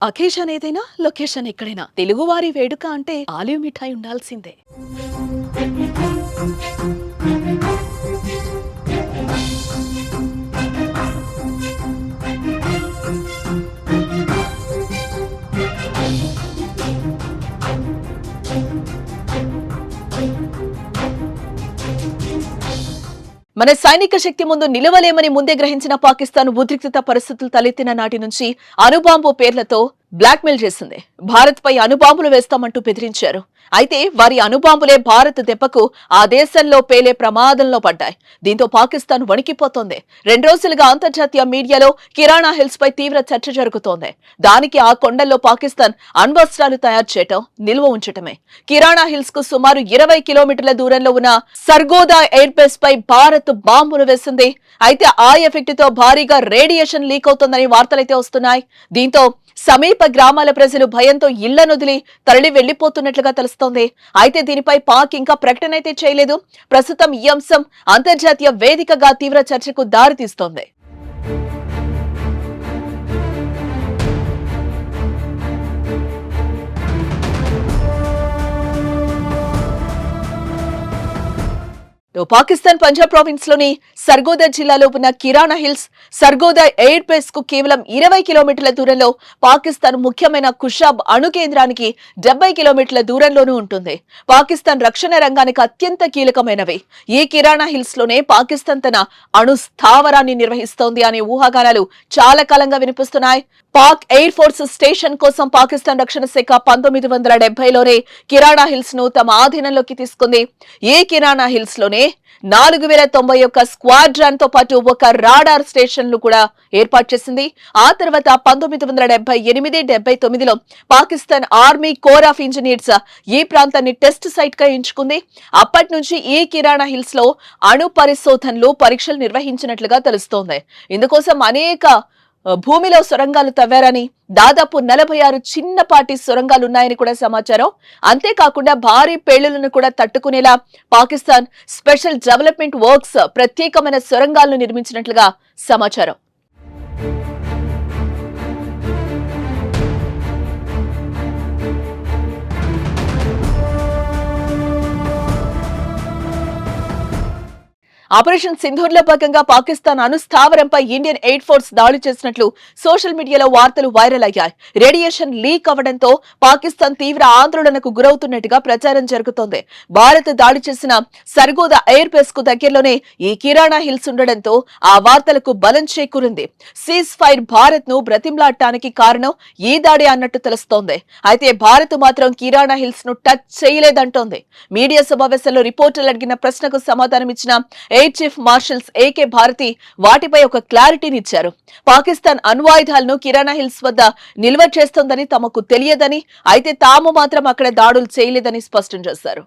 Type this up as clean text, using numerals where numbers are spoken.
Occasion ఏదైనా location ఎక్కడైనా తెలుగువారి వేడుక అంటే ఆలివ్ మిఠాయి ఉండాల్సిందే. మన సైనిక శక్తి ముందు నిలవలేమని ముందే గ్రహించిన పాకిస్తాన్ ఉద్రిక్తత పరిస్థితులు తలెత్తిన నాటి నుంచి అణుబాంబు పేర్లతో బ్లాక్మెయిల్ చేసింది. భారత్ పై అణుబాంబులు వేస్తామంటూ బెదిరించారు. అయితే వారి అణుబాంబులే భారత్ దెబ్బకు ఆ దేశంలో పేలే ప్రమాదంలో పడ్డాయి. దీంతో పాకిస్తాన్ వణికిపోతోంది. 2 రోజులుగా అంతర్జాతీయ మీడియాలో కిరాణా హిల్స్ పై తీవ్ర చర్చ జరుగుతోంది. దానికి ఆ కొండల్లో పాకిస్తాన్ అణ్వస్త్రాలు తయారు చేయటం, నిల్వ ఉంచటమే. కిరాణా హిల్స్ కు సుమారు 20 కిలోమీటర్ల దూరంలో ఉన్న సర్గోదా ఎయిర్ బేస్ పై భారత్ బాంబులు వేసింది. అయితే ఆ ఎఫెక్ట్ తో భారీగా రేడియేషన్ లీక్ అవుతోందని వార్తలైతే వస్తున్నాయి. దీంతో సమీప గ్రామాల ప్రజలు భయంతో ఇళ్లనొదిలి తరలి వెళ్లిపోతున్నట్లుగా తెలుస్తోంది. అయితే దీనిపై పాక్ ఇంకా ప్రకటన అయితే చేయలేదు. ప్రస్తుతం ఈ అంశం అంతర్జాతీయ వేదికగా తీవ్ర చర్చకు దారితీస్తోంది. పాకిస్తాన్ పంజాబ్ ప్రావిన్స్ లోని సర్గోదా జిల్లాలో ఉన్న కిరాణా హిల్స్ సర్గోదా ఎయిర్ బేస్ కు కేవలం 20 కిలోమీటర్ల దూరంలో, పాకిస్తాన్ ముఖ్యమైన కుషాబ్ అణు కేంద్రానికి 70 కిలోమీటర్ల దూరంలోనూ ఉంటుంది. పాకిస్తాన్ రక్షణ రంగానికి అత్యంత కీలకమైనవి. ఈ కిరాణా హిల్స్ లోనే పాకిస్తాన్ తన అణు స్థావరాన్ని నిర్వహిస్తోంది అనే ఊహాగానాలు చాలా కాలంగా వినిపిస్తున్నాయి. పాక్ ఎయిర్ ఫోర్స్ స్టేషన్ కోసం పాకిస్తాన్ రక్షణ శాఖ 1970లోనే కిరాణా హిల్స్ ను తమ ఆధీనంలోకి తీసుకుంది. ఈ కిరాణా హిల్స్ లోనే 4091 స్క్వాడ్రాన్ తో పాటు ఒక రాడార్ స్టేషన్లు కూడా ఏర్పాటు చేసింది. ఆ తర్వాత 1978-79లో Pakistan army corps of engineers ఈ ప్రాంతాన్ని టెస్ట్ సైట్ గా ఎంచుకుంది. అప్పటి నుంచి ఈ కిరాణా హిల్స్ లో అణు పరిశోధనలు, పరీక్షలు నిర్వహించినట్లుగా తెలుస్తోంది. ఇందుకోసం అనేక భూమిలో సొరంగాలు తవ్వారని, దాదాపు 46 చిన్నపాటి సొరంగాలున్నాయని కూడా సమాచారం. అంతేకాకుండా భారీ పేలులను కూడా తట్టుకునేలా పాకిస్తాన్ స్పెషల్ డెవలప్మెంట్ వర్క్స్ ప్రత్యేకమైన సొరంగాలను నిర్మించినట్లుగా సమాచారం. ఆపరేషన్ సింధూర్ లో భాగంగా పాకిస్తాన్ అణుస్థావరంపై ఇండియన్ ఎయిర్ ఫోర్స్ దాడి చేసినట్లు సోషల్ మీడియాలో వార్తలు వైరల్ అయ్యాయి. రేడియేషన్ లీక్ అవడంతో పాకిస్తాన్ తీవ్ర ఆందోళనకు గురవుతున్నట్టుగా ప్రచారం జరుగుతోంది. భారత్ దాడి చేసిన సర్గోదా ఎయిర్ బేస్ కు దగ్గరలోనే ఈ కిరాణా హిల్స్ ఉండడంతో ఆ వార్తలకు బలం చేకూరింది. సీజ్ ఫైర్ భారత్ ను బ్రతిమ్లాడటానికి కారణం ఈ దాడి అన్నట్టు తెలుస్తోంది. అయితే భారత్ మాత్రం కిరాణా హిల్స్ ను టచ్ చేయలేదంటోంది. మీడియా సమావేశంలో రిపోర్టర్లు అడిగిన ప్రశ్నకు సమాధానం ఇచ్చిన air chief marshals A K Bharti వాటిపై ఒక క్లారిటీనిచ్చారు. పాకిస్తాన్ అణ్వాయుధాలను కిరాణా హిల్స్ వద్ద నిల్వ చేస్తోందని తమకు తెలియదని, అయితే తాము మాత్రం అక్కడ దాడులు చేయలేదని స్పష్టం చేశారు.